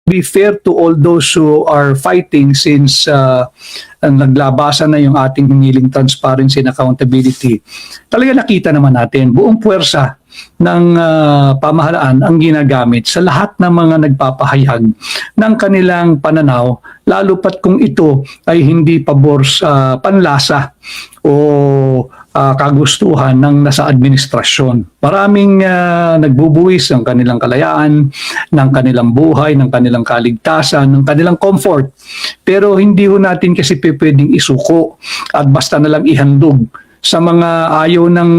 be fair to all those who are fighting since naglabasan na yung ating hiniling transparency and accountability. Talaga nakita naman natin buong puwersa ng pamahalaan ang ginagamit sa lahat ng mga nagpapahayag ng kanilang pananaw, lalo pat kung ito ay hindi pabor sa panlasa o kagustuhan ng nasa administrasyon. Maraming nagbubuwis ng kanilang kalayaan, ng kanilang buhay, ng kanilang kaligtasan, ng kanilang comfort. Pero hindi ho natin kasi pwedeng isuko at basta na lang ihandog sa mga ayaw ng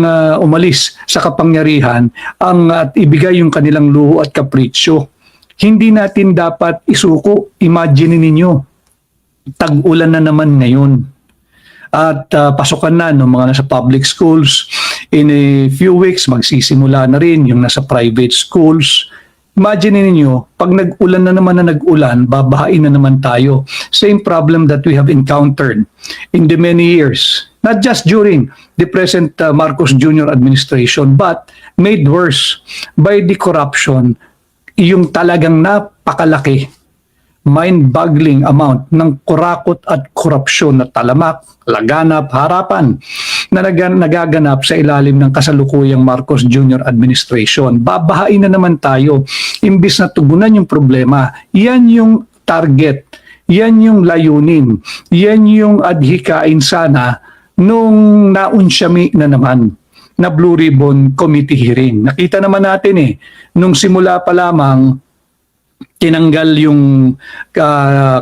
umalis sa kapangyarihan at ibigay yung kanilang luho at kapritsyo. Hindi natin dapat isuko. Imagine ninyo, tag-ulan na naman ngayon. At pasukan na ng mga nasa public schools. In a few weeks, magsisimula na rin yung nasa private schools. Imagine ninyo, pag nag-ulan na naman na nag-ulan, babahain na naman tayo. Same problem that we have encountered in the many years. Not just during the present Marcos Jr. administration, but made worse by the corruption, yung talagang napakalaki, mind-boggling amount ng kurakot at korupsyon na talamak, laganap, harapan na nagaganap sa ilalim ng kasalukuyang Marcos Jr. administration. Babahain na naman tayo. Imbis na tugunan yung problema, yan yung target, yan yung layunin, yan yung adhikain sana nung naunsyami na naman na Blue Ribbon Committee hearing. Nakita naman natin nung simula pa lamang tinanggal yung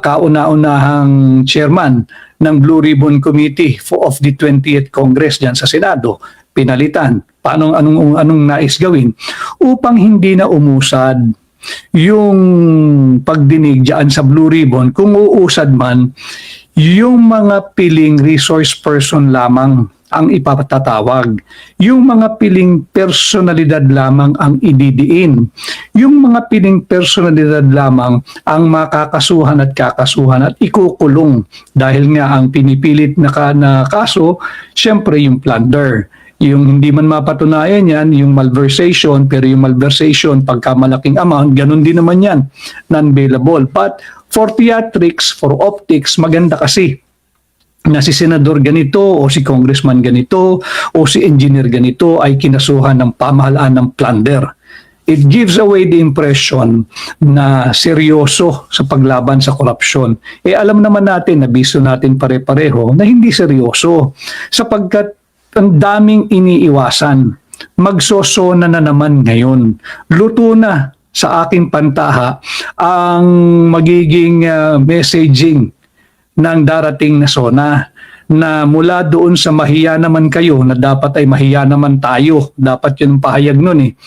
kauna-unahang chairman ng Blue Ribbon Committee of the 20th Congress diyan sa Senado, pinalitan. Anong nais gawin upang hindi na umusad yung pagdinig diyan sa Blue Ribbon, kung uusad man yung mga piling resource person lamang ang ipapatatawag. Yung mga piling personalidad lamang ang ididiin. Yung mga piling personalidad lamang ang makakasuhan at kakasuhan at ikukulong. Dahil nga ang pinipilit na kaso, syempre yung plunder. Yung hindi man mapatunayan yan, yung malversation, pero yung malversation, pagka malaking amount, ganun din naman yan, non-bailable. But for theatrics, for optics, maganda kasi na si senador ganito o si congressman ganito o si engineer ganito ay kinasuhan ng pamahalaan ng plunder. It gives away the impression na seryoso sa paglaban sa korupsyon. Alam naman natin, nabiso natin pare-pareho na hindi seryoso sapagkat ang daming iniiwasan. Magsosona na naman ngayon. Luto na sa aking pantaha ang magiging messaging ng darating na SONA na mula doon sa mahiya naman kayo na dapat ay mahiya naman tayo. Dapat yun ang pahayag nun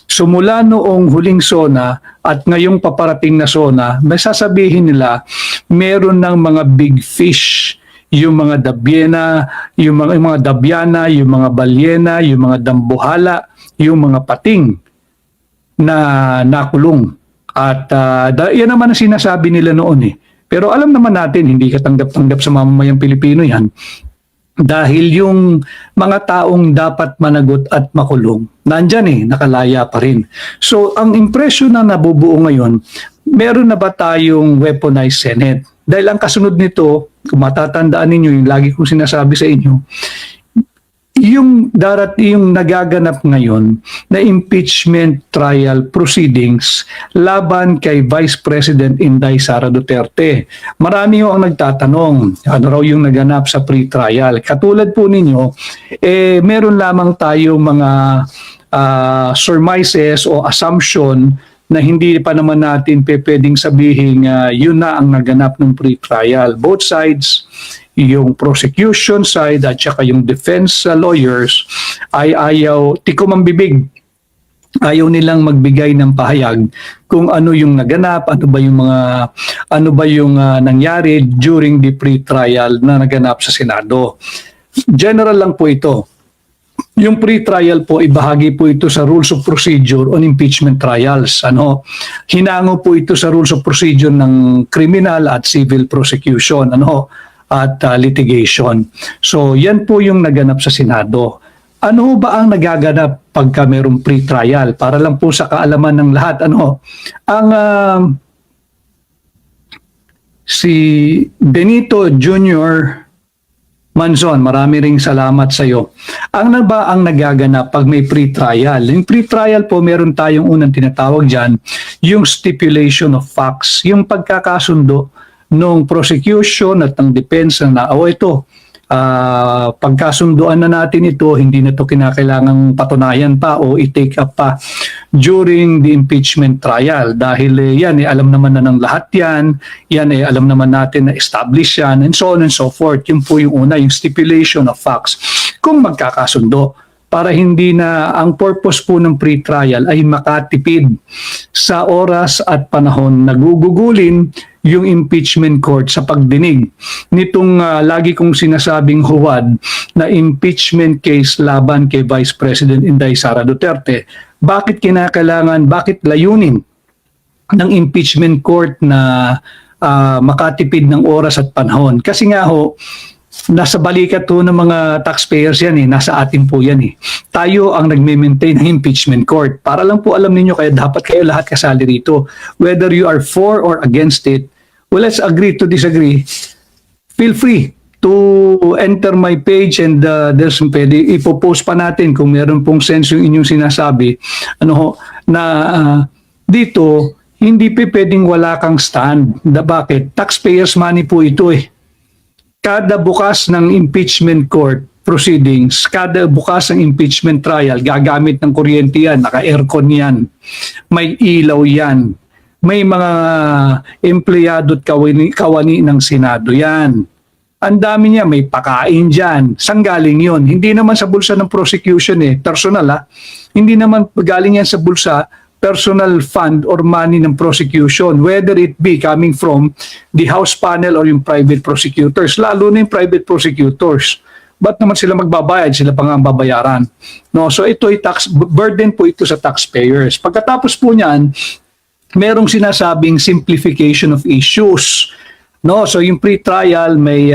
So mula noong huling SONA at ngayong paparating na SONA, may sasabihin nila meron ng mga big fish, yung mga dabyena, yung mga dabyana, yung mga balyena, yung mga dambuhala, yung mga pating na nakulong. At yan naman ang sinasabi nila noon Pero alam naman natin, hindi katanggap-tanggap sa mamamayang Pilipino yan. Dahil yung mga taong dapat managot at makulong, nandyan nakalaya pa rin. So, ang impresyon na nabubuo ngayon, meron na ba tayong weaponized Senate? Dahil ang kasunod nito, kung matatandaan ninyo, yung lagi kong sinasabi sa inyo, yung nagaganap ngayon na impeachment trial proceedings laban kay Vice President Inday Sara Duterte. Marami ang nagtatanong, ano raw yung naganap sa pre-trial. Katulad po ninyo, meron lamang tayong mga surmises o assumption na hindi pa naman natin pwedeng sabihin yun na ang naganap ng pre-trial. Both sides, yung prosecution side at saka yung defense lawyers ay ayaw, tikom ang bibig. Ayaw nilang magbigay ng pahayag kung ano yung naganap, ano ba yung nangyari during the pre-trial na naganap sa Senado. General lang po ito. Yung pre-trial po, ibahagi po ito sa Rules of Procedure on Impeachment Trials. Hinango po ito sa Rules of Procedure ng Criminal at Civil Prosecution. At litigation. So, yan po yung naganap sa Senado. Ano ba ang nagaganap pagka mayroong pre-trial? Para lang po sa kaalaman ng lahat. Ang si Benito Jr. Manzon, marami ring salamat sa iyo. Ang na ba ang nagaganap pag may pre-trial? Yung pre-trial po, meron tayong unang tinatawag dyan, yung stipulation of facts, yung pagkakasundo ng prosecution at ng defense na, ito, pagkasunduan na natin ito, hindi na ito kinakailangang patunayan pa o i-take up pa during the impeachment trial. Dahil yan, alam naman na ng lahat yan, alam naman natin na establish yan, and so on and so forth. Yun po yung una, yung stipulation of facts. Kung magkakasundo, para hindi na ang purpose po ng pre-trial ay makatipid sa oras at panahon na gugugulin yung impeachment court sa pagdinig nitong lagi kong sinasabing huwad na impeachment case laban kay Vice President Inday Sara Duterte. Bakit kinakailangan, bakit layunin ng impeachment court na makatipid ng oras at panahon? Kasi nga ho, nasa balikat po ng mga taxpayers yan nasa atin po yan Tayo ang nagme-maintain ng impeachment court. Para lang po alam ninyo, kaya dapat kayo lahat kasali rito. Whether you are for or against it, well, let's agree to disagree. Feel free to enter my page and there's pwede ipopost pa natin kung meron pong sense yung inyong sinasabi. Dito, hindi pwedeng wala kang stand. Bakit? Taxpayers money po ito Kada bukas ng impeachment court proceedings, kada bukas ng impeachment trial, gagamit ng kuryente yan, naka-aircon yan, may ilaw yan, may mga empleyado at kawani ng Senado yan. Ang dami niya, may pakain dyan. Saan galing yun? Hindi naman sa bulsa ng prosecution personal Hindi naman galing yan sa bulsa, personal fund or money ng prosecution, whether it be coming from the House panel or yung private prosecutors, lalo na yung private prosecutors. Ba't naman sila magbabayad? Sila pa nga ang babayaran. No? So ito ay tax burden po ito sa taxpayers. Pagkatapos po niyan, merong sinasabing simplification of issues. No, so yung pre-trial may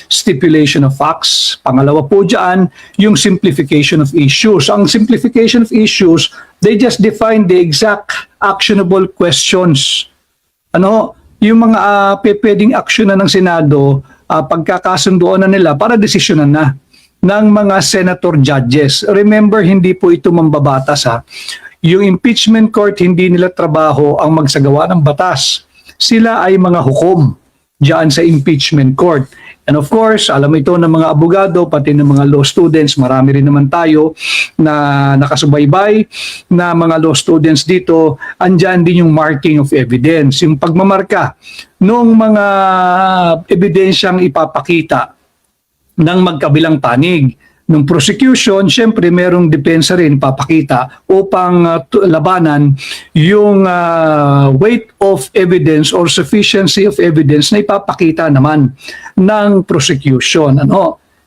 stipulation of facts. Pangalawa po diyan, yung simplification of issues. Ang simplification of issues, they just define the exact actionable questions. Yung mga pwedeng aksyonan ng Senado, pagkakasunduan na nila para desisyonan na ng mga senator judges. Remember, hindi po ito mambabatas Yung impeachment court, hindi nila trabaho ang magsagawa ng batas. Sila ay mga hukom diyan sa impeachment court. And of course, alam ito ng mga abogado, pati ng mga law students, marami rin naman tayo na nakasubaybay na mga law students dito, andyan din yung marking of evidence, yung pagmamarka ng mga ebidensyang ipapakita ng magkabilang panig. Nung prosecution, syempre merong depensa rin papakita upang labanan yung weight of evidence or sufficiency of evidence na ipapakita naman ng prosecution.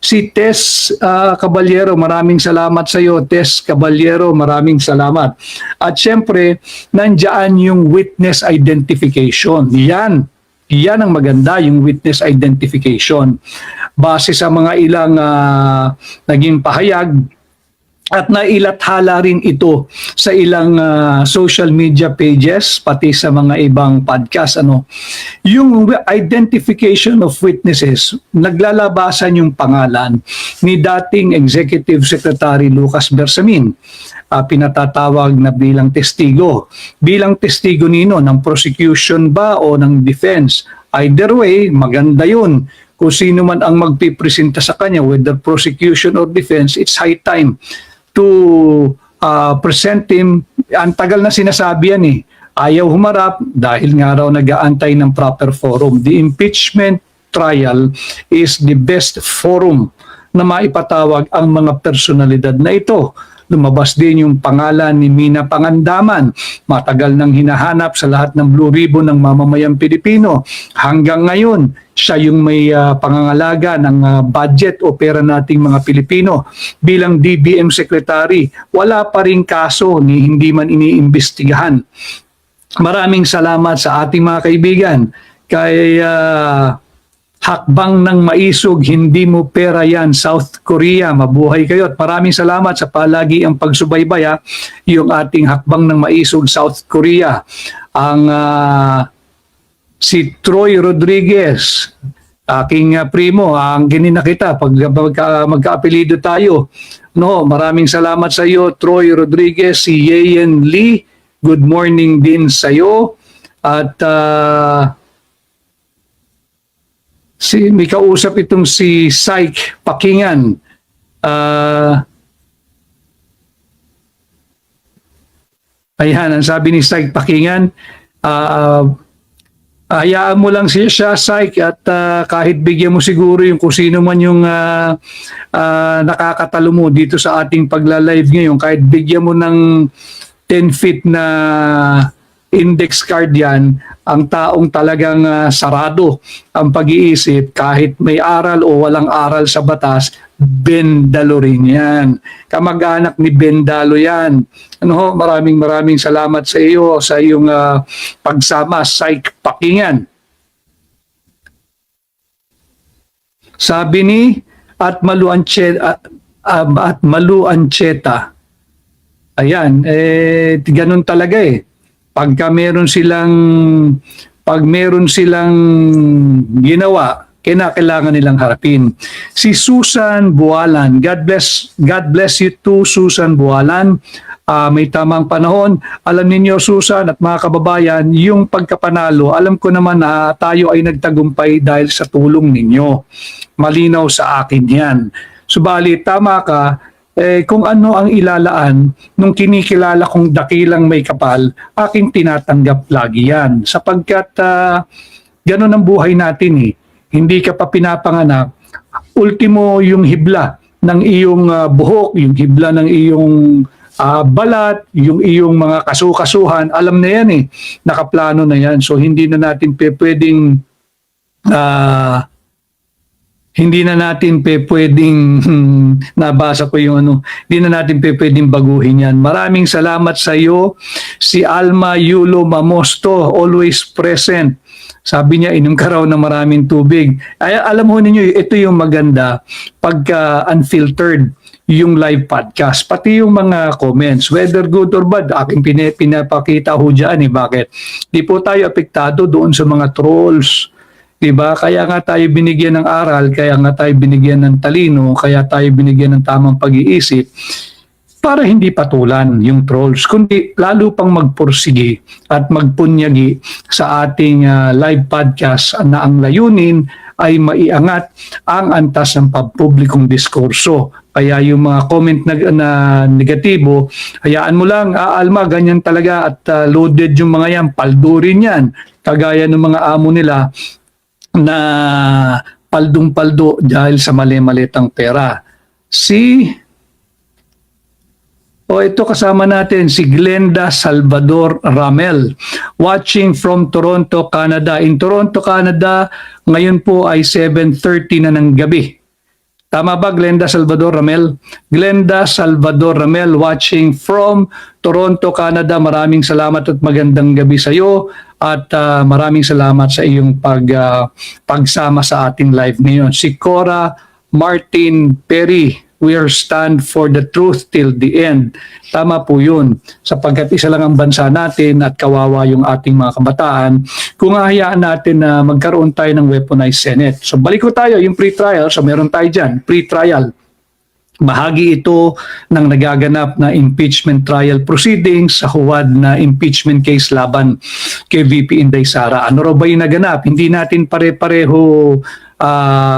Si Tess Caballero, maraming salamat sa iyo. Tess Caballero, maraming salamat. At syempre, nandiyan yung witness identification. Yan ang maganda, yung witness identification. Base sa mga ilang naging pahayag at nailathala rin ito sa ilang social media pages, pati sa mga ibang podcast. Yung identification of witnesses, naglalabasan yung pangalan ni dating Executive Secretary Lucas Bersamin. Pinatatawag na bilang testigo. Bilang testigo nino ng prosecution ba o ng defense? Either way, maganda yun. Kung sino man ang magpipresenta sa kanya, whether prosecution or defense, it's high time to present him. Ang tagal na sinasabi yan Ayaw humarap dahil nga raw nag-aantay ng proper forum. The impeachment trial is the best forum na maipatawag ang mga personalidad na ito. Lumabas din yung pangalan ni Mina Pangandaman. Matagal nang hinahanap sa lahat ng Blue Ribbon ng mamamayang Pilipino. Hanggang ngayon, siya yung may pangangalaga ng budget o pera nating mga Pilipino. Bilang DBM Secretary, wala pa rin kaso ni hindi man iniimbestigahan. Maraming salamat sa ating mga kaibigan. Kay Hakbang ng Maisog, hindi mo pera yan, South Korea, mabuhay kayo. At maraming salamat sa palagi ang pagsubaybay yung ating Hakbang ng Maisog, South Korea. Ang si Troy Rodriguez, aking primo, ang ginina kita pag magkaapelido tayo. No, maraming salamat sa iyo, Troy Rodriguez. Si Yeyen Lee, good morning din sa iyo. At may kausap itong si Syke Pakingan. Ayan, ang sabi ni Syke Pakingan, hayaan mo lang siya, Syke, at kahit bigyan mo siguro yung kung sino man yung nakakatalo mo dito sa ating pagla-live ngayon, kahit bigyan mo ng 10 feet na index card yan, ang taong talagang sarado ang pag-iisip, kahit may aral o walang aral sa batas, Bendalo rin yan. Kamag-anak ni Bendalo yan. Ano, maraming salamat sa iyo sa iyong pagsama, Syke Pakingan. Sabi ni Atmalu Ancheta, ayan, ganun talaga eh. Pag meron silang ginawa, kailangan nilang harapin. Si Susan Bualan, God bless you too, Susan Bualan. May tamang panahon. Alam ninyo, Susan at mga kababayan, yung pagkapanalo, alam ko naman na tayo ay nagtagumpay dahil sa tulong ninyo. Malinaw sa akin yan. Subalit, tama ka, kung ano ang ilalaan nung kinikilala kong dakilang may kapal, aking tinatanggap lagi yan. Sapagkat ganun ang buhay natin eh. Hindi ka pa pinapanganak, ultimo yung hibla ng iyong buhok, yung hibla ng iyong balat, yung iyong mga kasukasuhan, alam na yan eh, nakaplano na yan. So hindi na natin pwedeng nabasa ko yung hindi na natin pwedeng baguhin yan. Maraming salamat sa iyo, si Alma Yulo Mamosto, always present. Sabi niya, inom ka raw ng maraming tubig. Ay, alam mo ninyo, ito yung maganda pagka unfiltered yung live podcast. Pati yung mga comments, whether good or bad, aking pinapakita ho dyan eh. Bakit? Di po tayo apektado doon sa mga trolls. Diba? Kaya nga tayo binigyan ng aral, kaya nga tayo binigyan ng talino, kaya tayo binigyan ng tamang pag-iisip para hindi patulan yung trolls, kundi lalo pang magpursige at magpunyagi sa ating live podcast na ang layunin ay maiangat ang antas ng pampublikong diskurso. Kaya yung mga comment na negatibo, hayaan mo lang, Alma, ganyan talaga at loaded yung mga yan, paldurin yan. Kagaya ng mga amo nila na paldong-paldo dahil sa mali-malitang pera. Ito kasama natin si Glenda Salvador Ramel, watching from Toronto, Canada. In Toronto, Canada, ngayon po ay 7:30 na ng gabi. Tama ba, Glenda Salvador Ramel? Glenda Salvador Ramel, watching from Toronto, Canada. Maraming salamat at magandang gabi sa iyo. At maraming salamat sa iyong pagsama sa ating live ngayon. Si Cora Martin Perry, we are stand for the truth till the end. Tama po yun. Sapagkat isa lang ang bansa natin at kawawa yung ating mga kabataan kung hahayaan natin na magkaroon tayo ng weaponized Senate. So balik ko tayo, yung pre-trial. So meron tayo dyan, pre-trial. Bahagi ito ng nagaganap na impeachment trial proceedings sa huwad na impeachment case laban kay VP Inday Sara. Ano raw ba yung naganap? Hindi natin pare-pareho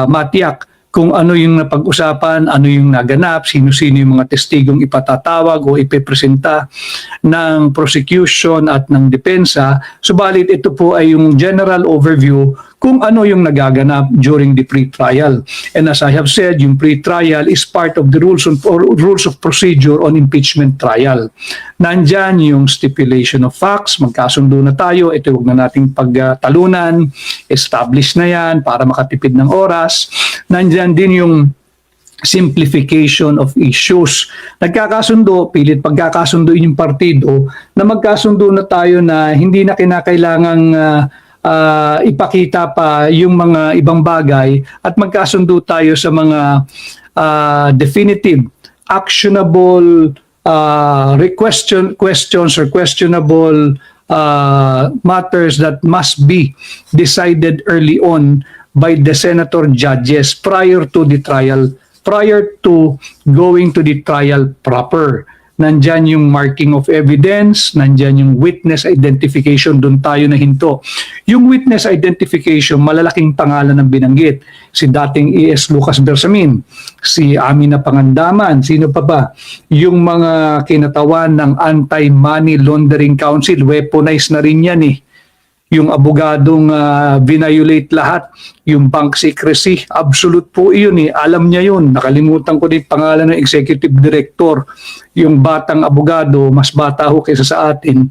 matiyak kung ano yung napag-usapan, ano yung naganap, sino-sino yung mga testigong ipatatawag o ipipresenta ng prosecution at ng depensa. Subalit ito po ay yung general overview kung ano yung nagaganap during the pre-trial. And as I have said, yung pre-trial is part of the rules of procedure on impeachment trial. Nandyan yung stipulation of facts, magkasundo na tayo, ito huwag na nating pagtalunan, establish na yan para makatipid ng oras. Nandyan din yung simplification of issues. Nagkakasundo, pilit pagkakasunduin yung partido na magkasundo na tayo na hindi na kinakailangang ipakita pa yung mga ibang bagay at magkasundo tayo sa mga definitive, actionable questions or questionable matters that must be decided early on by the senator judges prior to going to the trial proper. Nandyan yung marking of evidence, nandyan yung witness identification, doon tayo nahinto. Yung witness identification, malalaking pangalan ng binanggit. Si dating ES Lucas Bersamin, si Amina Pangandaman, sino pa ba? Yung mga kinatawan ng Anti-Money Laundering Council, weaponized na rin yan eh. Yung abogadong violate lahat, yung bank secrecy, absolute po yun eh. Alam niya yun. Nakalimutan ko din pangalan ng executive director. Yung batang abogado, mas bata ho kaysa sa atin.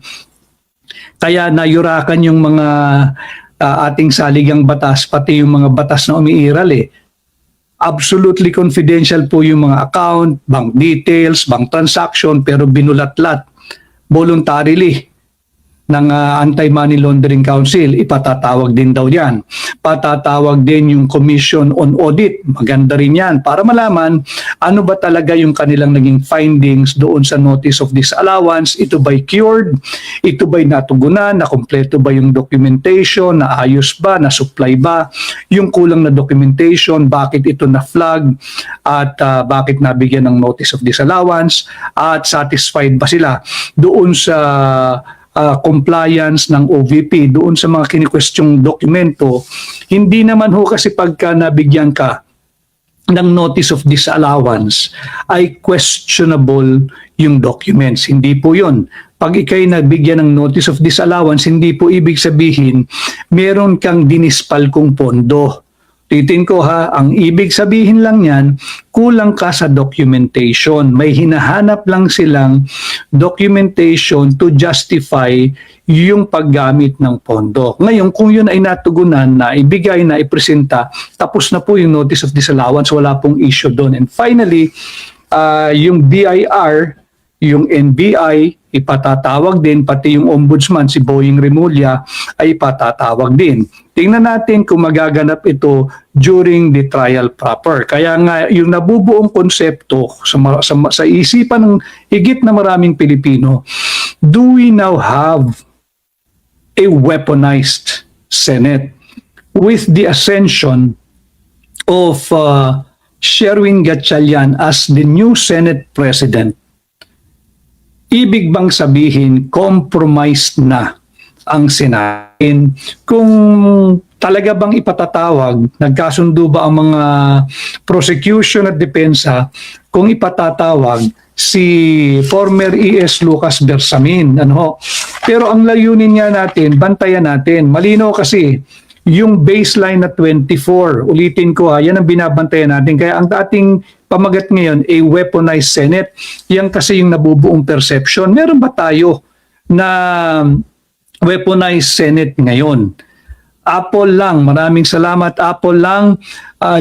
Kaya nayurakan yung mga ating saligang batas, pati yung mga batas na umiiral eh. Absolutely confidential po yung mga account, bank details, bank transaction, pero binulatlat voluntarily ng Anti-Money Laundering Council, ipatatawag din daw yan. Patatawag din yung Commission on Audit, maganda rin yan, para malaman ano ba talaga yung kanilang naging findings doon sa Notice of Disallowance. Ito ba'y cured? Ito ba'y natugunan? Nakompleto ba yung documentation? Naayos ba? Na-supply ba? Yung kulang na documentation, bakit ito na-flag? At bakit nabigyan ng Notice of Disallowance? At satisfied ba sila doon sa compliance ng OVP doon sa mga kini-questioning dokumento? Hindi naman ho kasi pagka nabigyan ka ng notice of disallowance ay questionable yung documents. Hindi po yun. Pag ikay nabigyan ng notice of disallowance, hindi po ibig sabihin meron kang dinispal kong pondo. Titin ko ha, ang ibig sabihin lang yan, kulang ka sa documentation. May hinahanap lang silang documentation to justify yung paggamit ng pondo. Ngayon, kung yun ay natugunan na, ibigay na, ipresenta, tapos na po yung notice of disallowance, wala pong issue doon. And finally, yung BIR, yung NBI, ipatatawag din, pati yung ombudsman, si Boying Remulla, ay ipatatawag din. Tingnan natin kung magaganap ito during the trial proper. Kaya nga, yung nabubuong konsepto sa isipan ng higit na maraming Pilipino, do we now have a weaponized Senate with the ascension of Sherwin Gatchalian as the new Senate President? Ibig bang sabihin, compromised na ang Senado? Kung talaga bang ipatatawag, nagkasundo ba ang mga prosecution at depensa kung ipatatawag si former ES Lucas Bersamin? Pero ang layunin nga natin, bantayan natin. Malinaw kasi, yung baseline na 24, ulitin ko yan ang binabantayan natin. Kaya ang dating pamagat ngayon, a weaponized Senate, yan kasi yung nabubuong perception. Meron ba tayo na weaponized Senate ngayon? Apple lang, maraming salamat Apple lang,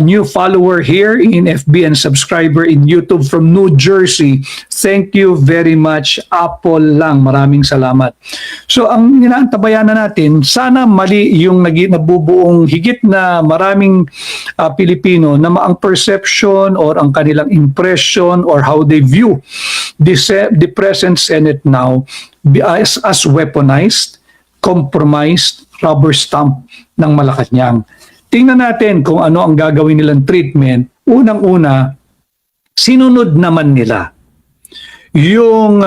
new follower here in FB and subscriber in YouTube from New Jersey. Thank you very much Apple lang, maraming salamat. So ang inaantabayan na natin, sana mali yung nabubuong higit na maraming Pilipino na ang perception or ang kanilang impression or how they view the present Senate now as weaponized, compromised, rubber stamp ng Malacanang. Tingnan natin kung ano ang gagawin nilang treatment. Unang-una, sinunod naman nila yung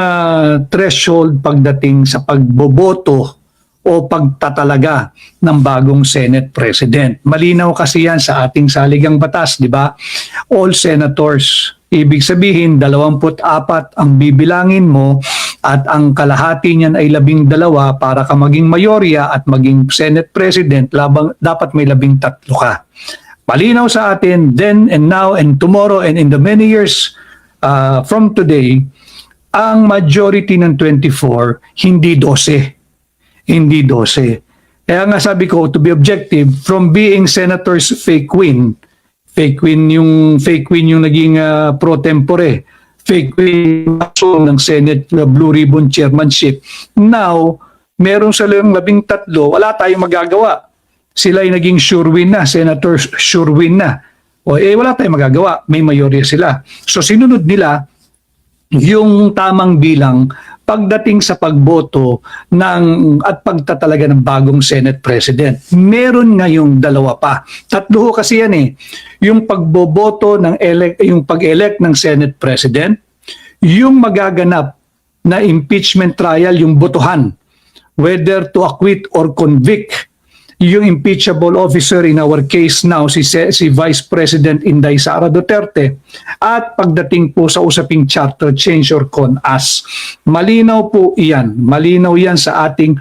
threshold pagdating sa pagboboto o pagtatalaga ng bagong Senate President. Malinaw kasi yan sa ating saligang batas, di ba? All senators. Ibig sabihin, 24 ang bibilangin mo at ang kalahati niyan ay 12 para ka maging mayorya at maging Senate President, dapat may 13 ka. Malinaw sa atin, then and now and tomorrow and in the many years from today, ang majority ng 24, hindi 12. Hindi 12. Kaya nga sabi ko, to be objective, from being senators fake win yung naging pro tempore, fake win ng Senate Blue Ribbon Chairmanship. Now, meron silang 13, wala tayong magagawa. Sila ay naging sure win na, senators sure win na. Wala tayong magagawa, may mayorya sila. So sinunod nila yung tamang bilang pagdating sa pagboto at pagtatalaga ng bagong Senate President. Meron ngayong dalawa pa. Tatlo kasi yan eh. Yung pagboboto yung pag-elect ng Senate President, yung magaganap na impeachment trial, yung botohan, whether to acquit or convict yung impeachable officer, in our case now, si Vice President Inday Sara Duterte, at pagdating po sa usaping charter change or CONAS. Malinaw po iyan. Malinaw yan sa ating,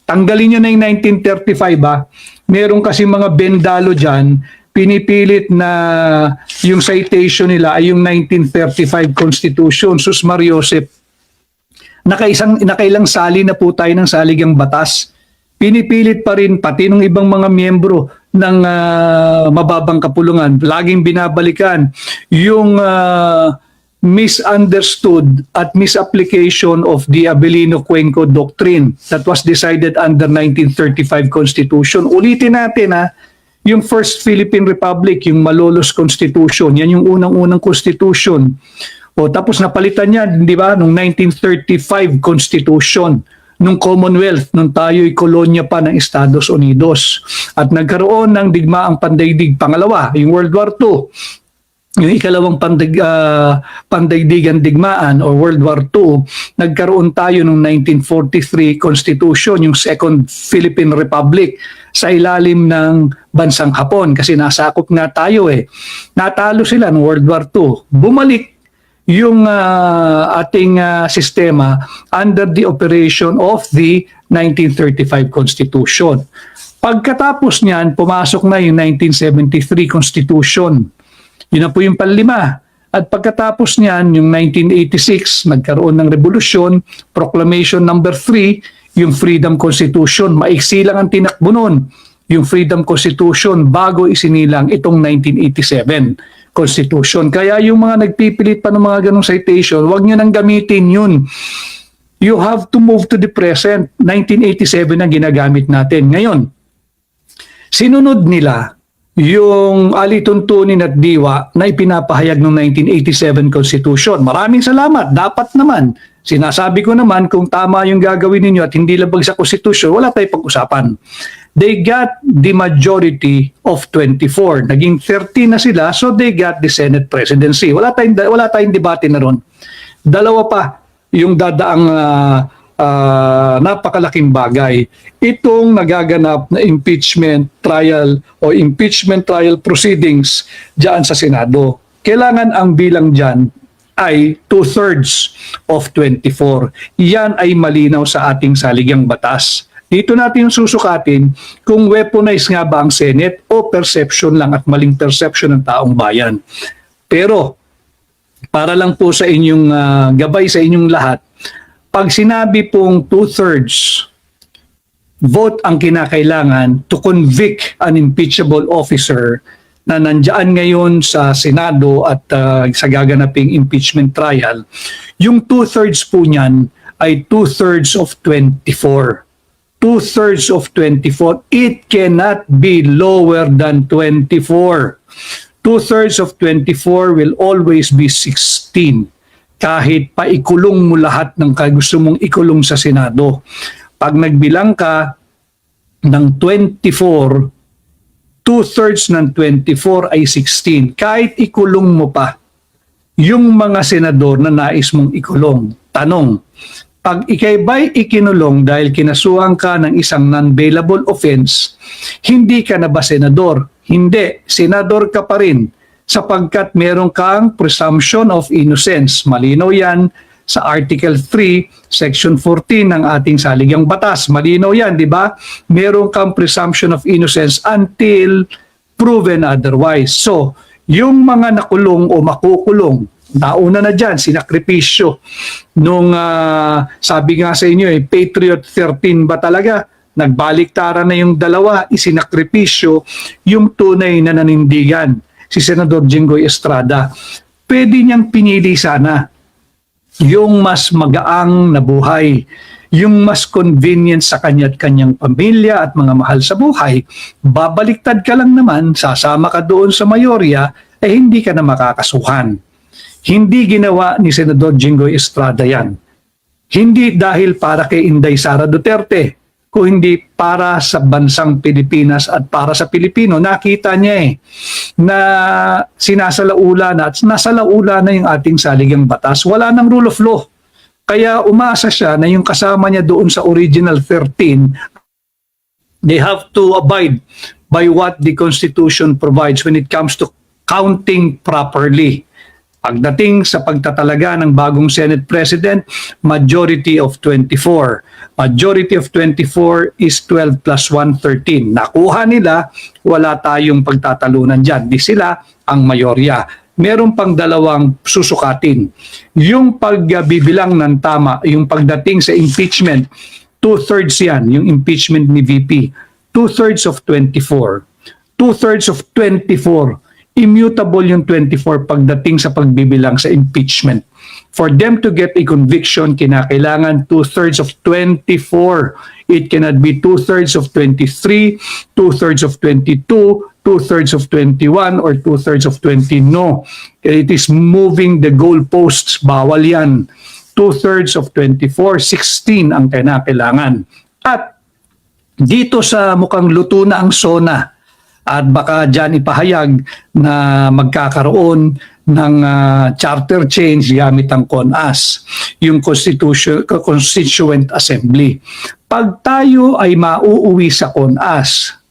tanggalin nyo na yung 1935 ba? Meron kasi mga bendalo dyan, pinipilit na yung citation nila ay yung 1935 Constitution. Sus Mariosep, nakailang sali na po tayo ng saligang batas. Pinipilit pa rin pati ng ibang mga miyembro ng mababang kapulungan. Laging binabalikan yung misunderstood at misapplication of the Abilino-Cuenco Doctrine that was decided under 1935 Constitution. Ulitin natin yung First Philippine Republic, yung Malolos Constitution, yan yung unang-unang Constitution. O tapos napalitan yan, di ba, nung 1935 Constitution, nung Commonwealth, nung tayo'y kolonya pa ng Estados Unidos. At nagkaroon ng digmaang pandaigdig pangalawa, yung World War II. Yung ikalawang pandaigdigan digmaan o World War II, nagkaroon tayo noong 1943 Constitution, yung Second Philippine Republic, sa ilalim ng bansang Hapon. Kasi nasakop nga tayo eh. Natalo sila noong World War II. Bumalik yung ating sistema under the operation of the 1935 Constitution. Pagkatapos niyan, pumasok na yung 1973 Constitution. Yun na po yung panlima. At pagkatapos niyan, yung 1986, nagkaroon ng revolusyon, Proclamation number 3, yung Freedom Constitution. Maiksi lang ang tinakbo nun, yung Freedom Constitution, bago isinilang itong 1987 Constitution. Kaya yung mga nagpipilit pa ng mga ganong citation, huwag nyo nang gamitin yun. You have to move to the present. 1987 ang ginagamit natin. Ngayon, sinunod nila yung alituntunin at diwa na ipinapahayag ng 1987 Constitution. Maraming salamat. Dapat naman. Sinasabi ko naman, kung tama yung gagawin ninyo at hindi labag sa Constitution, wala tayong pag-usapan. They got the majority of 24. Naging 13 na sila, so they got the Senate presidency. Wala tayong debate na ron. Dalawa pa yung dadaang napakalaking bagay. Itong nagaganap na impeachment trial o impeachment trial proceedings diyan sa Senado. Kailangan ang bilang diyan ay 2/3 of 24. Yan ay malinaw sa ating saligang batas. Dito natin susukatin kung weaponize nga ba ang Senate o perception lang at maling perception ng taong bayan. Pero para lang po sa inyong gabay sa inyong lahat, pag sinabi pong 2/3 vote ang kinakailangan to convict an impeachable officer na nandiyan ngayon sa Senado at sa gaganaping impeachment trial, yung 2/3 po niyan ay 2/3 of 24. 2/3 of 24. It cannot be lower than 24. 2/3 of 24 will always be 16. Kahit paikulong mo lahat ng gusto mong ikulong sa Senado. Pag nagbilang ka ng 24, 2/3 ng 24 ay 16. Kahit ikulong mo pa yung mga senador na nais mong ikulong. Tanong, pag ikay ba'y ikinulong dahil kinasuhan ka ng isang non-bailable offense, hindi ka na ba senador? Hindi, senador ka pa rin sapagkat meron kang presumption of innocence. Malinaw yan sa Article 3, Section 14 ng ating saligang batas. Malinaw yan, di ba? Meron kang presumption of innocence until proven otherwise. So, yung mga nakulong o makukulong, nauna na dyan, sinakripisyo. Nung sabi nga sa inyo, Patriot 13 ba talaga? Nagbaliktaran na yung dalawa, isinakripisyo yung tunay na nanindigan, si Senador Jinggoy Estrada. Pwede niyang pinili sana yung mas magaang na buhay, yung mas convenient sa kanya at kanyang pamilya at mga mahal sa buhay. Babaliktad ka lang naman, sasama ka doon sa mayorya, hindi ka na makakasuhan. Hindi ginawa ni Senador Jinggoy Estrada yan. Hindi dahil para kay Inday Sara Duterte, kung hindi para sa bansang Pilipinas at para sa Pilipino. Nakita niya na sinasalaula na at nasalaula na yung ating saligang batas. Wala nang rule of law. Kaya umasa siya na yung kasama niya doon sa original 13, they have to abide by what the Constitution provides when it comes to counting properly. Pagdating sa pagtatalaga ng bagong Senate President, majority of 24. Majority of 24 is 12 plus 1, 13. Nakuha nila, wala tayong pagtatalunan dyan. Di sila ang mayorya. Meron pang dalawang susukatin. Yung pagbibilang ng tama, yung pagdating sa impeachment, 2/3 yan, yung impeachment ni VP. 2/3 of 24. 2/3 of 24. Immutable yung 24 pagdating sa pagbibilang sa impeachment. For them to get a conviction, kinakailangan 2/3 of 24. It cannot be 2/3 of 23, 2/3 of 22, 2/3 of 21, or 2/3 of 20. No. It is moving the goalposts. Bawal yan. 2/3 of 24, 16 ang kinakailangan. At dito sa mukhang luto na ang SONA, at baka dyan ipahayag na magkakaroon ng charter change gamit ang CONAS, yung Constituent Assembly. Pag tayo ay mauuwi sa CONAS,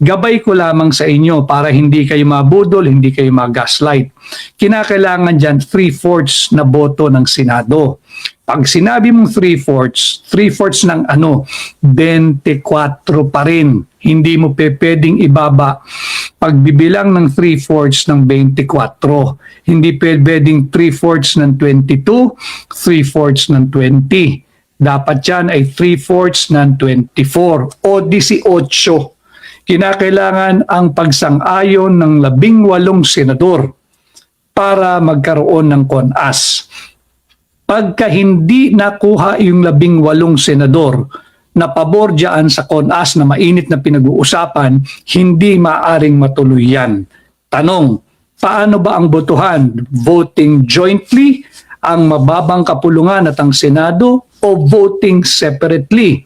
gabay ko lamang sa inyo para hindi kayo mabudol, hindi kayo mag-gaslight. Kinakailangan dyan 3/4 na boto ng Senado. Pag sinabi mong 3/4, 3/4 ng 24 pa rin. Hindi mo pwedeng ibaba. Pagbibilang ng 3/4 ng 24, hindi pwedeng 3/4 ng 22, 3/4 ng 20. Dapat yan ay 3/4 ng 24 o 18. Kinakailangan ang pagsang-ayon ng 18 senador para magkaroon ng CONAS. Pagka hindi nakuha yung 18 senador na pabor dyan sa CONAS na mainit na pinag-uusapan, hindi maaring matuloy yan. Tanong, paano ba ang botohan? Voting jointly, ang mababang kapulungan at ang Senado, o voting separately?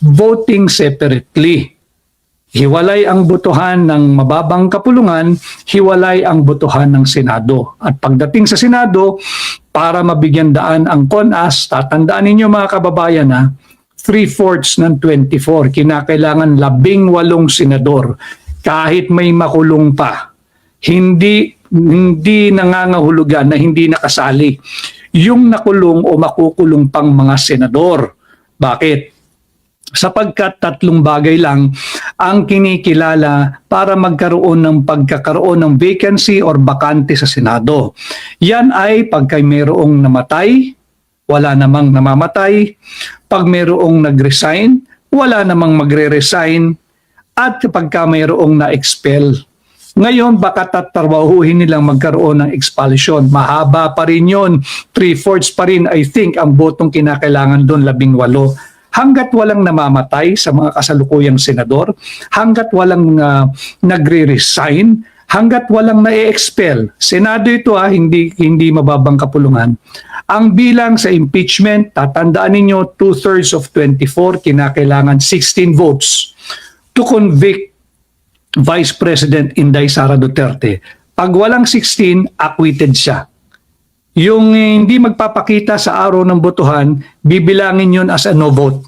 Voting separately. Hiwalay ang botohan ng mababang kapulungan, hiwalay ang botohan ng Senado. At pagdating sa Senado, para mabigyan daan ang CONAS, tatandaan ninyo mga kababayan na 3/4 ng 24, kinakailangan 18 senador. Kahit may makulong pa, hindi nangangahulugan na hindi nakasali yung nakulong o makukulong pang mga senador. Bakit? Sapagkat 3 bagay lang ang kinikilala para magkaroon ng pagkakaroon ng vacancy or bakante sa Senado. Yan ay pagka mayroong namatay, wala namang namamatay. Pag mayroong nag-resign, wala namang magre-resign. At kapag mayroong na-expel. Ngayon, baka tatrabahuhin nilang magkaroon ng expulsion. Mahaba pa rin yun. 3/4 pa rin, I think, ang botong kinakailangan doon, 18. Hanggat walang namamatay sa mga kasalukuyang senador, hanggat walang nagre-resign, hanggat walang na-expel. Senado ito hindi mababang kapulungan. Ang bilang sa impeachment, tatandaan ninyo 2/3 of 24, kinakailangan 16 votes to convict Vice President Inday Sara Duterte. Pag walang 16, acquitted siya. Yung hindi magpapakita sa araw ng botohan, bibilangin yun as a no vote.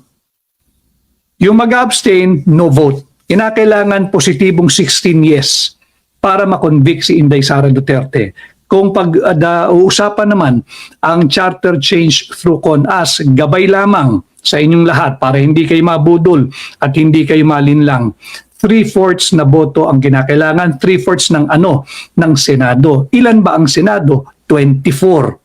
Yung mag-abstain, no vote. Kinakailangan positibong 16 yes para makonvict si Inday Sara Duterte. Kung pag-uusapan naman ang charter change through CONAS, gabay lamang sa inyong lahat para hindi kayo mabudol at hindi kayo malinlang. 3/4 na boto ang kinakailangan, 3/4 ng Senado. Ilan ba ang Senado? 24.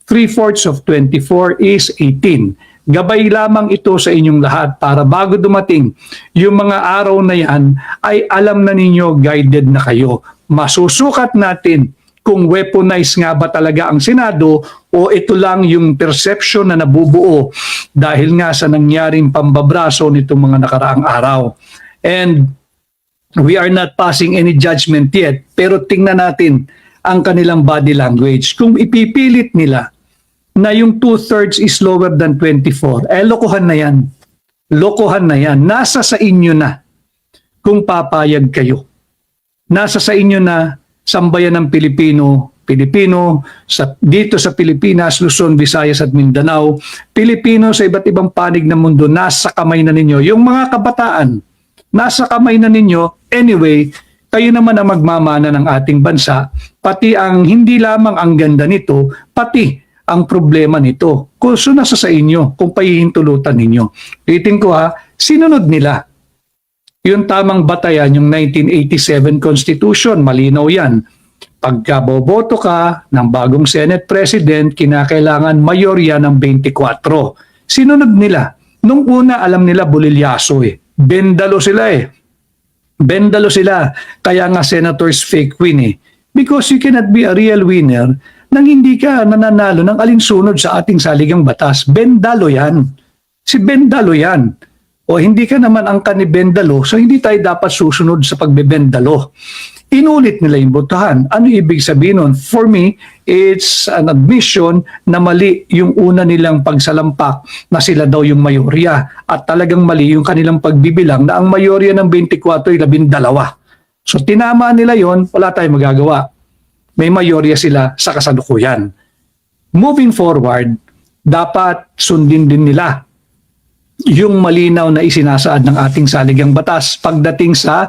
3/4 of 24 is 18. Gabay lamang ito sa inyong lahat para bago dumating yung mga araw na yan ay alam na ninyo, guided na kayo. Masusukat natin kung weaponized nga ba talaga ang Senado o ito lang yung perception na nabubuo dahil nga sa nangyaring pambabraso nitong mga nakaraang araw. And we are not passing any judgment yet, pero tingnan natin ang kanilang body language. Kung ipipilit nila na yung 2/3 is lower than 24, lokohan na yan. Lokohan na yan. Nasa sa inyo na kung papayag kayo. Nasa sa inyo na sambayan ng Pilipino dito sa Pilipinas, Luzon, Visayas at Mindanao, Pilipino sa iba't ibang panig ng mundo, nasa kamay na ninyo. Yung mga kabataan, nasa kamay na ninyo. Anyway, kayo naman ang magmamana ng ating bansa, pati ang hindi lamang ang ganda nito, pati ang problema nito. Kung nasa sa inyo, kung pahihintulutan ninyo. Ulitin ko sinunod nila. Yung tamang batayan, yung 1987 Constitution, malinaw yan. Pagka boboto ka ng bagong Senate President, kinakailangan mayorya ng 24. Sinunod nila. Nung una, alam nila bulilyaso Bendalo sila Bendalo sila. Kaya nga senators fake win Because you cannot be a real winner nang hindi ka nananalo ng alinsunod sa ating saligang batas. Bendalo yan. Si Bendalo yan. O hindi ka naman angka ni Bendalo, so hindi tayo dapat susunod sa pagbebendalo. Inulit nila yung botohan. Ano ibig sabihin nun? For me, it's an admission na mali yung una nilang pagsalampak na sila daw yung mayorya. At talagang mali yung kanilang pagbibilang na ang mayorya ng 24 ay 12. So tinamaan nila yon, wala tayong magagawa. May mayorya sila sa kasalukuyan. Moving forward, dapat sundin din nila yung malinaw na isinasaad ng ating saligang batas pagdating sa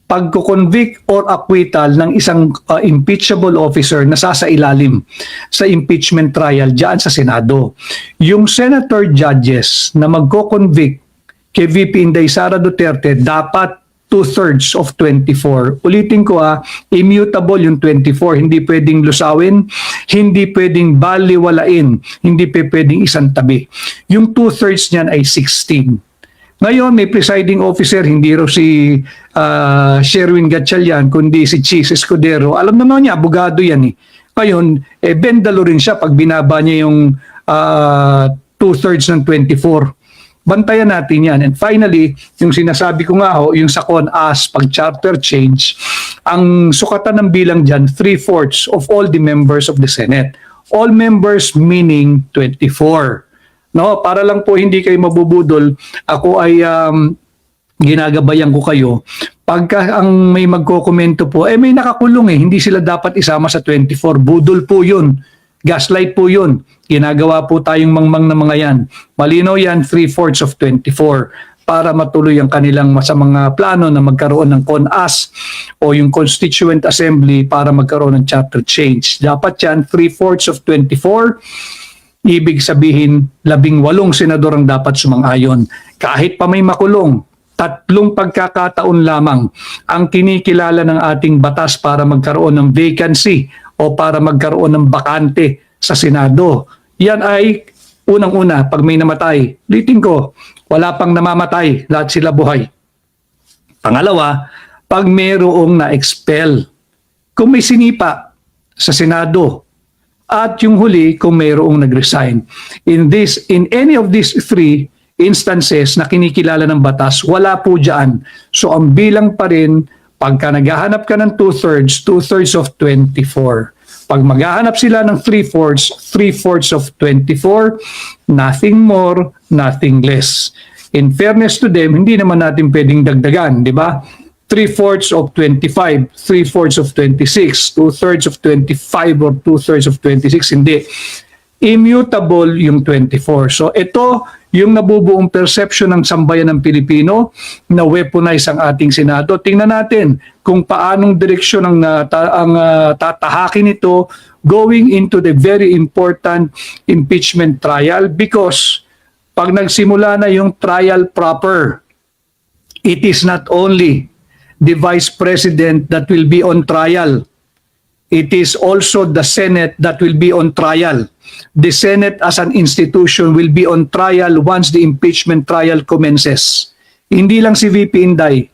pagko-convict or acquittal ng isang impeachable officer na sasailalim sa impeachment trial diyan sa Senado. Yung senator judges na magko-convict kay VP Inday Sara Duterte dapat 2/3 of 24. Ulitin ko immutable yung 24. Hindi pwedeng lusawin, hindi pwedeng baliwalain, hindi pwedeng isang tabi. Yung 2/3 niyan ay 16. Ngayon, may presiding officer, hindi raw si Sherwin Gatchalian, kundi si Chis Escudero. Alam naman niya, abogado yan Ngayon, bendalo rin siya pag binaba niya yung 2/3 ng 24. Bantayan natin yan. And finally, yung sinasabi ko nga yung sa CONAS, pag charter change, ang sukatan ng bilang dyan, 3/4 of all the members of the Senate. All members meaning 24. No, para lang po hindi kayo mabubudol, ako ay ginagabayan ko kayo. Pagka ang may magkokomento po, may nakakulong hindi sila dapat isama sa 24. Budol po yun. Gaslight po yun. Ginagawa po tayong mangmang na mga yan. Malinaw yan, 3/4 of 24 para matuloy ang kanilang sa mga plano na magkaroon ng CONAS o yung Constituent Assembly para magkaroon ng chapter change. Dapat yan, 3/4 of 24. Ibig sabihin, 18 senador ang dapat sumang-ayon. Kahit pa may makulong, 3 pagkakataon lamang ang kinikilala ng ating batas para magkaroon ng vacancy o para magkaroon ng bakante sa Senado. Yan ay unang-una, pag may namatay. Ulitin ko, wala pang namamatay, lahat sila buhay. Pangalawa, pag mayroong na-expel. Kung may sinipa sa Senado, at yung huli kung mayroong nag-resign. In any of these 3 instances na kinikilala ng batas, wala po dyan. So ang bilang pa rin, pagka naghahanap ka ng 2/3 of 24. Pag maghahanap sila ng 3/4 of 24, nothing more, nothing less. In fairness to them, hindi naman natin pwedeng dagdagan, di ba? 3/4 of 25, 3/4 of 26, 2/3 of 25 or 2/3 of 26, hindi. Immutable yung 24. So ito yung nabubuong perception ng sambayan ng Pilipino na weaponize ang ating Senado. Tingnan natin kung paanong direksyon ang tatahakin ito going into the very important impeachment trial, because pag nagsimula na yung trial proper, it is not only the Vice President that will be on trial. It is also the Senate that will be on trial. The Senate as an institution will be on trial once the impeachment trial commences. Hindi lang si VP Inday.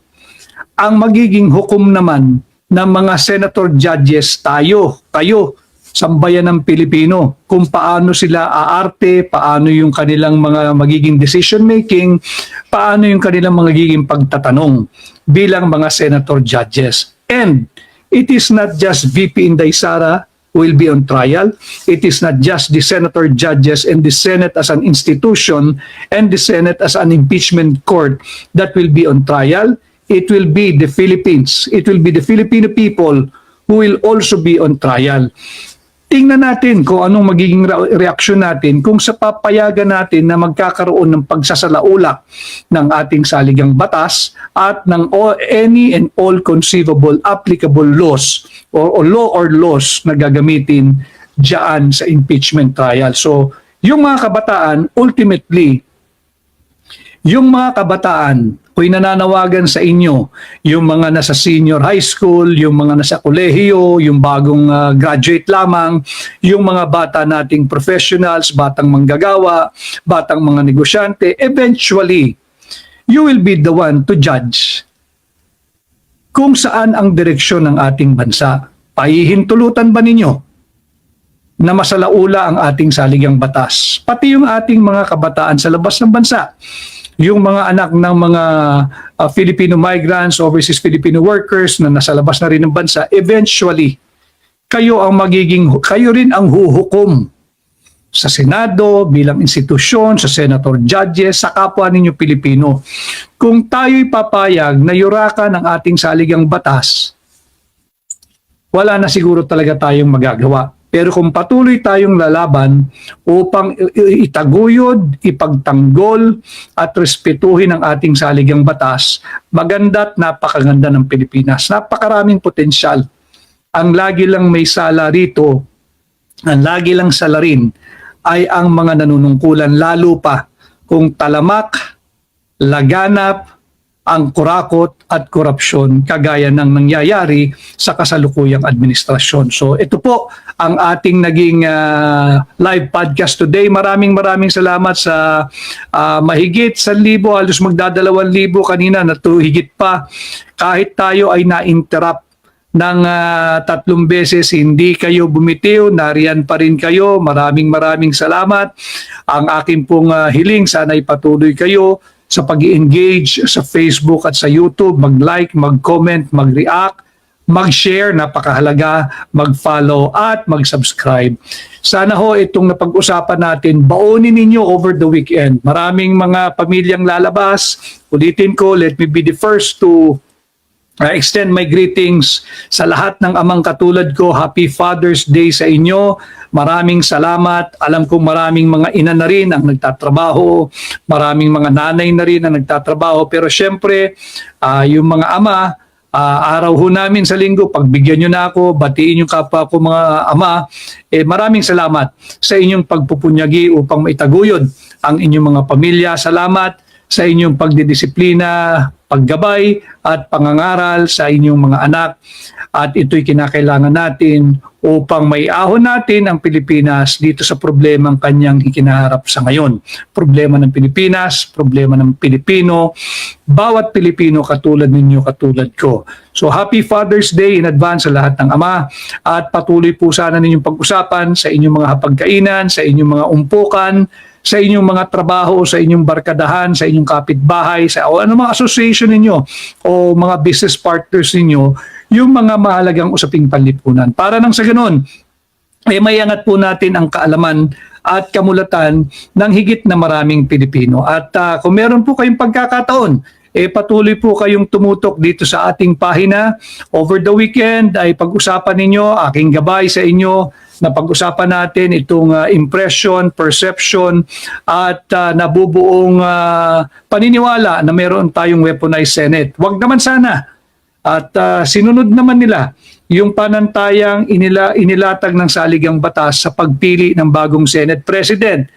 Ang magiging hukom naman ng mga senator judges, tayo, kayo, sambayan ng Pilipino, kung paano sila aarte, paano yung kanilang mga magiging decision making, paano yung kanilang magiging pagtatanong bilang mga senator judges. And it is not just VP Inday Sara will be on trial. It is not just the senator judges and the Senate as an institution and the Senate as an impeachment court that will be on trial. It will be the Philippines. It will be the Filipino people who will also be on trial. Tingnan natin kung anong magiging reaksyon natin kung sa papayagan natin na magkakaroon ng pagsasalaula ng ating saligang batas at ng any and all conceivable applicable laws or law or laws na gagamitin diyan sa impeachment trial. So, yung mga kabataan, ultimately, yung mga kabataan, ko'y nananawagan sa inyo, yung mga nasa senior high school, yung mga nasa kolehiyo, yung bagong graduate lamang, yung mga bata nating professionals, batang manggagawa, batang mga negosyante, eventually, you will be the one to judge kung saan ang direksyon ng ating bansa. Pahihintulutan ba ninyo na masalaula ang ating saligang batas? Pati yung ating mga kabataan sa labas ng bansa, yung mga anak ng mga Filipino migrants, overseas Filipino workers na nasa labas na rin ng bansa, eventually, kayo rin ang huhukom sa Senado, bilang institusyon, sa senator judges, sa kapwa ninyo Pilipino. Kung tayo'y papayag na yurakan ang ating saligang batas, wala na siguro talaga tayong magagawa. Pero kung patuloy tayong lalaban upang itaguyod, ipagtanggol at respetuhin ang ating saligang batas, maganda at napakaganda ng Pilipinas. Napakaraming potensyal. Ang lagi lang may sala rito, ang lagi lang salarin ay ang mga nanunungkulan, lalo pa kung talamak, laganap, ang kurakot at korupsyon kagaya ng nangyayari sa kasalukuyang administrasyon. So ito po ang ating naging live podcast today. Maraming salamat sa mahigit 1,000, halos magda2,000 kanina na higit pa. Kahit tayo ay na-interrupt ng 3 beses, hindi kayo bumitiw, nariyan pa rin kayo. Maraming salamat. Ang akin pong hiling, sana ipatuloy kayo sa pag-i-engage sa Facebook at sa YouTube, mag-like, mag-comment, mag-react, mag-share, napakahalaga, mag-follow at mag-subscribe. Sana ho itong napag-usapan natin, baunin ninyo over the weekend. Maraming mga pamilyang lalabas. Ulitin ko, let me be the first to extend my greetings sa lahat ng amang katulad ko. Happy Father's Day sa inyo. Maraming salamat. Alam kong maraming mga ina na rin ang nagtatrabaho. Maraming mga nanay na rin ang nagtatrabaho. Pero syempre, yung mga ama, araw ho namin sa linggo, pagbigyan nyo na ako, batiin yung kapwa ko mga ama, maraming salamat sa inyong pagpupunyagi upang maitaguyod ang inyong mga pamilya. Salamat sa inyong pagdidisiplina, paggabay at pangangaral sa inyong mga anak. At ito'y kinakailangan natin upang maiahon natin ang Pilipinas dito sa problemang kanyang ikinaharap sa ngayon. Problema ng Pilipinas, problema ng Pilipino, bawat Pilipino katulad ninyo, katulad ko. So happy Father's Day in advance sa lahat ng ama, at patuloy po sana ninyong pag-usapan sa inyong mga hapagkainan, sa inyong mga umpukan, sa inyong mga trabaho, sa inyong barkadahan, sa inyong kapitbahay, sa o ano mga association ninyo o mga business partners ninyo, yung mga mahalagang usaping panlipunan. Para nang sa ganun, mayangat po natin ang kaalaman at kamulatan ng higit na maraming Pilipino. At kung meron po kayong pagkakataon, patuloy po kayong tumutok dito sa ating pahina. Over the weekend ay pag-usapan ninyo, aking gabay sa inyo, na pag-usapan natin itong impression, perception at nabubuong paniniwala na meron tayong weaponized Senate. Wag naman sana. At sinunod naman nila yung panantayang inilatag ng saligang batas sa pagpili ng bagong Senate President.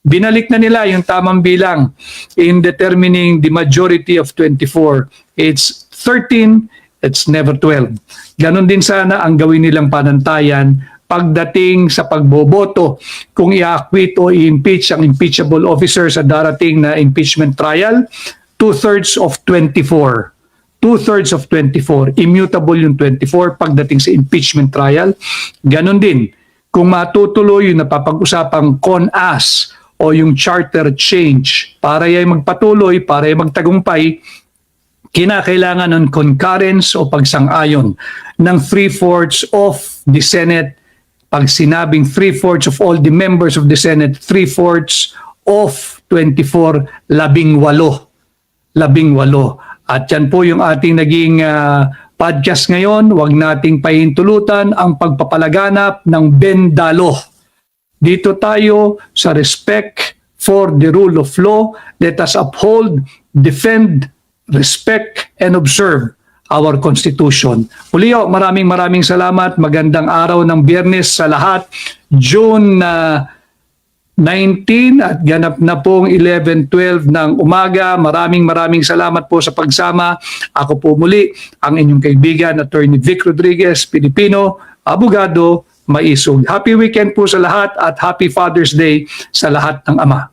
Binalik na nila yung tamang bilang in determining the majority of 24. It's 13, it's never 12. Ganon din sana ang gawin nilang panantayan pagdating sa pagboboto kung i-acquit o i-impeach ang impeachable officer sa darating na impeachment trial. 2/3 of 24. 2/3 of 24. Immutable yung 24 pagdating sa impeachment trial. Ganon din kung matutuloy yung napapag-usapang CONAS o yung charter change para yung magpatuloy, para yung magtagumpay, kinakailangan ng concurrence o pagsang-ayon ng 3/4 of the Senate Pag sinabing 3/4 of all the members of the Senate, 3/4 of 24, 18. 18. At yan po yung ating naging podcast ngayon. Huwag nating pahintulutan ang pagpapalaganap ng bendalo. Dito tayo sa respect for the rule of law. Let us uphold, defend, respect, and observe our Constitution. Ulio, maraming salamat. Magandang araw ng Biyernes sa lahat. June 19 at ganap na pong 11:12 ng umaga. Maraming salamat po sa pagsama. Ako po muli ang inyong kaibigan, Attorney Vic Rodriguez, Pilipino, abogado, maisog. Happy weekend po sa lahat at happy Father's Day sa lahat ng ama.